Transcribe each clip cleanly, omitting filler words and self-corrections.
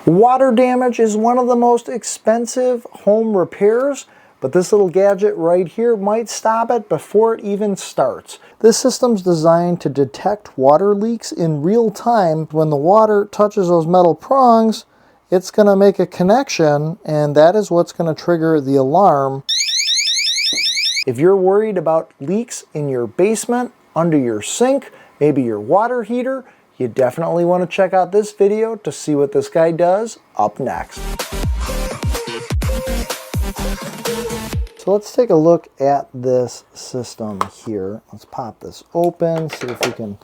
Water damage is one of the most expensive home repairs, but this little gadget right here might stop it before it even starts. This system's designed to detect water leaks in real time. When the water touches those metal prongs, it's going to make a connection, and that is what's going to trigger the alarm. If you're worried about leaks in your basement, under your sink, maybe your water heater, you definitely want to check out this video to see what this guy does up next. So let's take a look at this system here. Let's pop this open, see if we can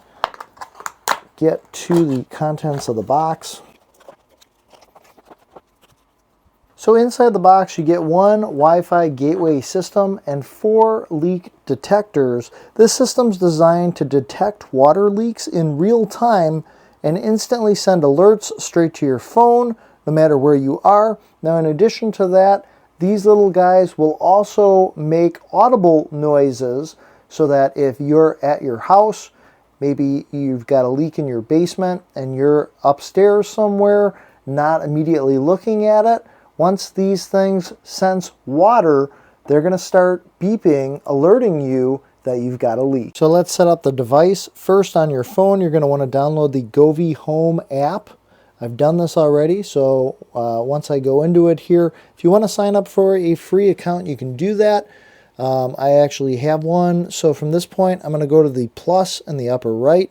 get to the contents of the box. So inside the box you get one Wi-Fi gateway system and 4 leak detectors. This system's designed to detect water leaks in real time and instantly send alerts straight to your phone, no matter where you are. Now in addition to that, these little guys will also make audible noises so that if you're at your house, maybe you've got a leak in your basement and you're upstairs somewhere, not immediately looking at it, once these things sense water, they're going to start beeping, alerting you that you've got a leak. So let's set up the device. First on your phone, you're going to want to download the Govee Home app. I've done this already, so once I go into it here, if you want to sign up for a free account, you can do that. I actually have one. So from this point, I'm going to go to the plus in the upper right.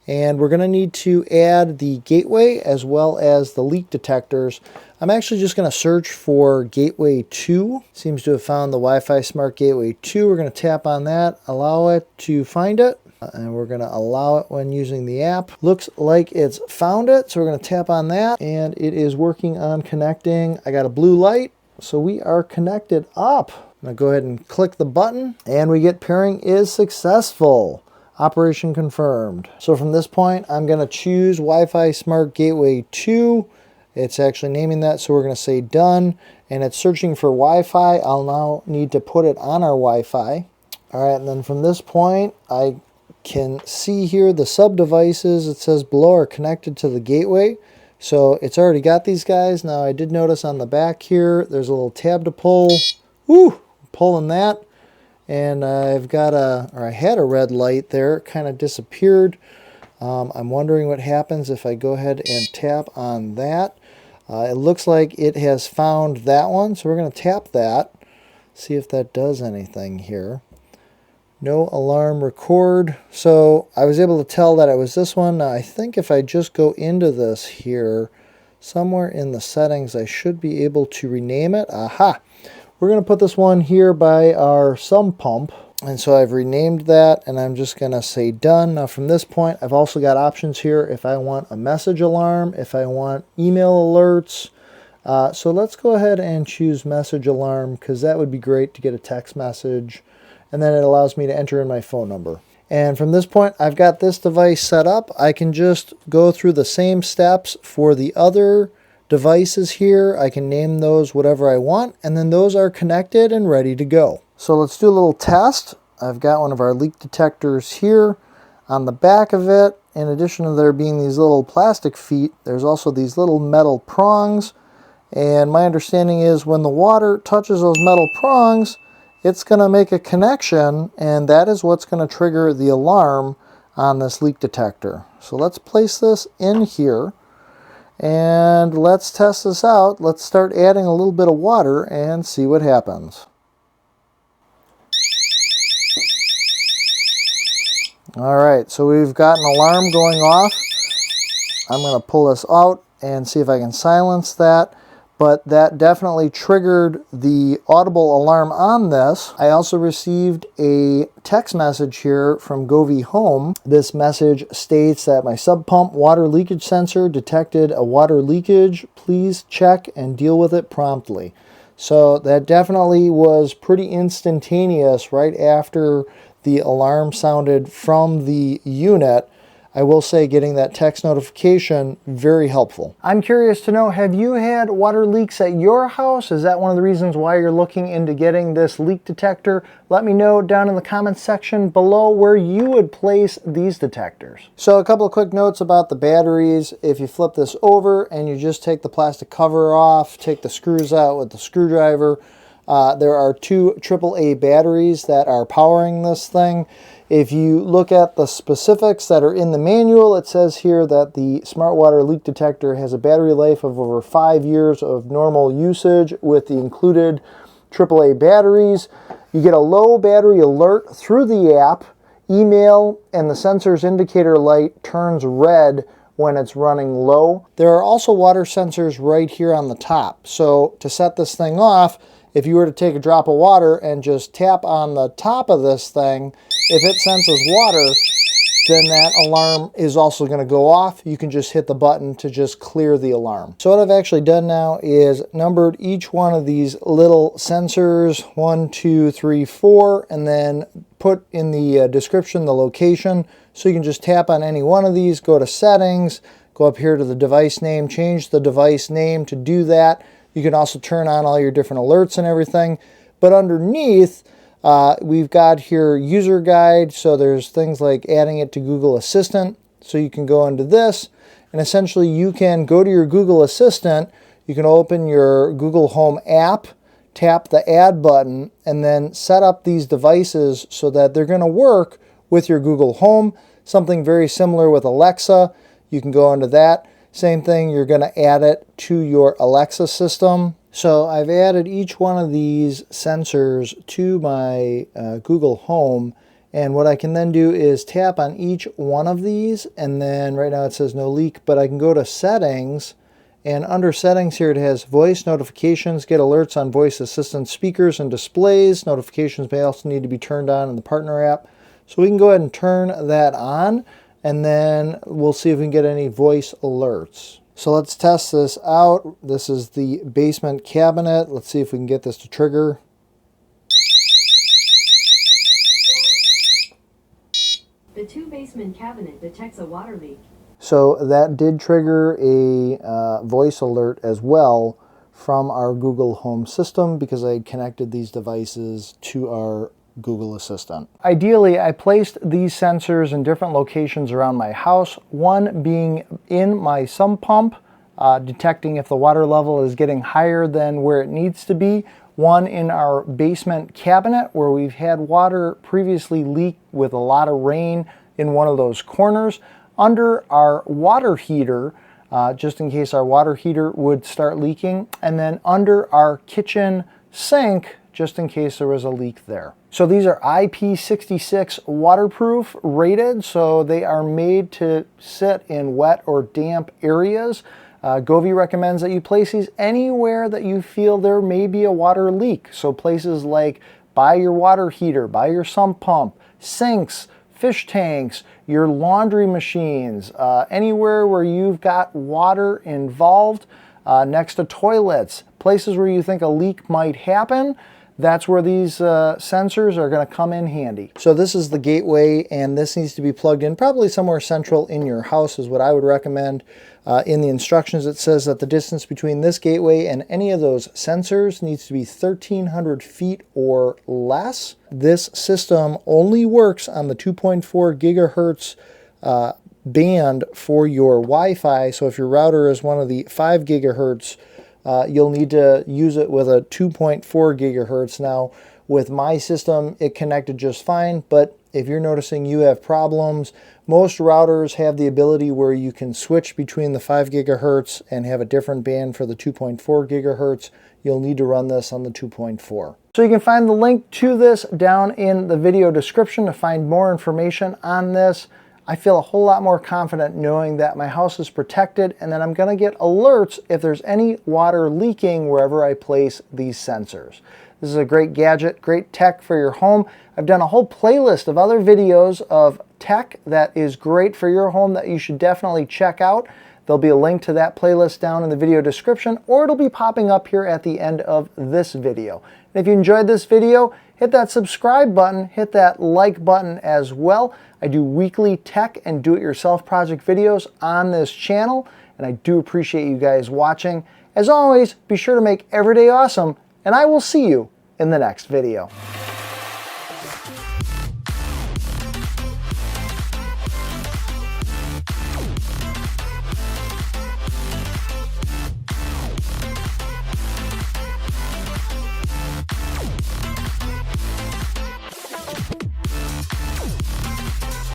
And we're going to need to add the gateway as well as the leak detectors. I'm actually just going to search for Gateway 2. Seems to have found the Wi-Fi Smart Gateway 2. We're going to tap on that, allow it to find it, and we're going to allow it when using the app. Looks like it's found it, so we're going to tap on that, and it is working on connecting. I got a blue light, so we are connected up. I'm going to go ahead and click the button, and we get pairing is successful. Operation confirmed. So from this point, I'm going to choose Wi-Fi Smart Gateway 2. It's actually naming that, so we're going to say done. And it's searching for Wi-Fi. I'll now need to put it on our Wi-Fi. All right, and then from this point, I can see here the sub-devices. It says below are connected to the gateway. So it's already got these guys. Now I did notice on the back here, there's a little tab to pull. Woo! Pulling that. And I've got I had a red light there, it kind of disappeared. I'm wondering what happens if I go ahead and tap on that. It looks like it has found that one, so we're going to tap that, see if that does anything here. No alarm record. So I was able to tell that it was this one. Now I think if I just go into this here, somewhere in the settings, I should be able to rename it. Aha! We're going to put this one here by our sump pump. And so I've renamed that, and I'm just going to say done. Now from this point, I've also got options here if I want a message alarm, if I want email alerts. So let's go ahead and choose message alarm, because that would be great to get a text message. And then it allows me to enter in my phone number. And from this point, I've got this device set up. I can just go through the same steps for the other devices here. I can name those whatever I want, and then those are connected and ready to go. So let's do a little test. I've got one of our leak detectors here. On the back of it, in addition to there being these little plastic feet, there's also these little metal prongs. And my understanding is when the water touches those metal prongs, it's going to make a connection, and that is what's going to trigger the alarm on this leak detector. So let's place this in here. And let's test this out. Let's start adding a little bit of water and see what happens. All right, so we've got an alarm going off. I'm going to pull this out and see if I can silence that. But that definitely triggered the audible alarm on this. I also received a text message here from Govee Home. This message states that my sub pump water leakage sensor detected a water leakage. Please check and deal with it promptly. So that definitely was pretty instantaneous right after the alarm sounded from the unit. I will say getting that text notification, very helpful. I'm curious to know, have you had water leaks at your house? Is that one of the reasons why you're looking into getting this leak detector? Let me know down in the comments section below where you would place these detectors. So a couple of quick notes about the batteries. If you flip this over and you just take the plastic cover off, take the screws out with the screwdriver, there are two AAA batteries that are powering this thing. If you look at the specifics that are in the manual, it says here that the Smart Water Leak Detector has a battery life of over 5 years of normal usage with the included AAA batteries. You get a low battery alert through the app, email, and the sensor's indicator light turns red when it's running low. There are also water sensors right here on the top. So to set this thing off, if you were to take a drop of water and just tap on the top of this thing, if it senses water, then that alarm is also going to go off. You can just hit the button to just clear the alarm. So what I've actually done now is numbered each one of these little sensors, 1, 2, 3, 4, and then put in the description the location. So you can just tap on any one of these, go to settings, go up here to the device name, change the device name to do that. You can also turn on all your different alerts and everything. But underneath, we've got here user guide. So there's things like adding it to Google Assistant. So you can go into this and essentially you can go to your Google Assistant. You can open your Google Home app, tap the add button, and then set up these devices so that they're going to work with your Google Home. Something very similar with Alexa. You can go into that. Same thing, you're going to add it to your Alexa system. So I've added each one of these sensors to my Google Home, and what I can then do is tap on each one of these, and then right now it says no leak, but I can go to settings, and under settings here it has voice notifications, get alerts on voice assistant speakers and displays. Notifications may also need to be turned on in the partner app. So we can go ahead and turn that on, and then we'll see if we can get any voice alerts. So let's test this out. This is the basement cabinet. Let's see if we can get this to trigger. The 2-basement cabinet detects a water leak. So that did trigger a voice alert as well from our Google Home system because I connected these devices to our Google Assistant. Ideally, I placed these sensors in different locations around my house, one being in my sump pump, detecting if the water level is getting higher than where it needs to be, one in our basement cabinet where we've had water previously leak with a lot of rain in one of those corners, under our water heater, just in case our water heater would start leaking, and then under our kitchen sink, just in case there was a leak there. So these are IP66 waterproof rated, so they are made to sit in wet or damp areas. Govee recommends that you place these anywhere that you feel there may be a water leak. So places like by your water heater, by your sump pump, sinks, fish tanks, your laundry machines, anywhere where you've got water involved, next to toilets, places where you think a leak might happen. That's where these sensors are going to come in handy. So this is the gateway, and this needs to be plugged in probably somewhere central in your house is what I would recommend. In the instructions it says that the distance between this gateway and any of those sensors needs to be 1,300 feet or less. This system only works on the 2.4 gigahertz band for your Wi-Fi. So if your router is one of the 5 gigahertz, you'll need to use it with a 2.4 gigahertz. Now, with my system, it connected just fine, but if you're noticing you have problems, most routers have the ability where you can switch between the 5 gigahertz and have a different band for the 2.4 gigahertz. You'll need to run this on the 2.4. So you can find the link to this down in the video description to find more information on this. I feel a whole lot more confident knowing that my house is protected and that I'm going to get alerts if there's any water leaking wherever I place these sensors. This is a great gadget, great tech for your home. I've done a whole playlist of other videos of tech that is great for your home that you should definitely check out. There'll be a link to that playlist down in the video description, or it'll be popping up here at the end of this video. And if you enjoyed this video, hit that subscribe button, hit that like button as well. I do weekly tech and do-it-yourself project videos on this channel, and I do appreciate you guys watching. As always, be sure to make every day awesome, and I will see you in the next video.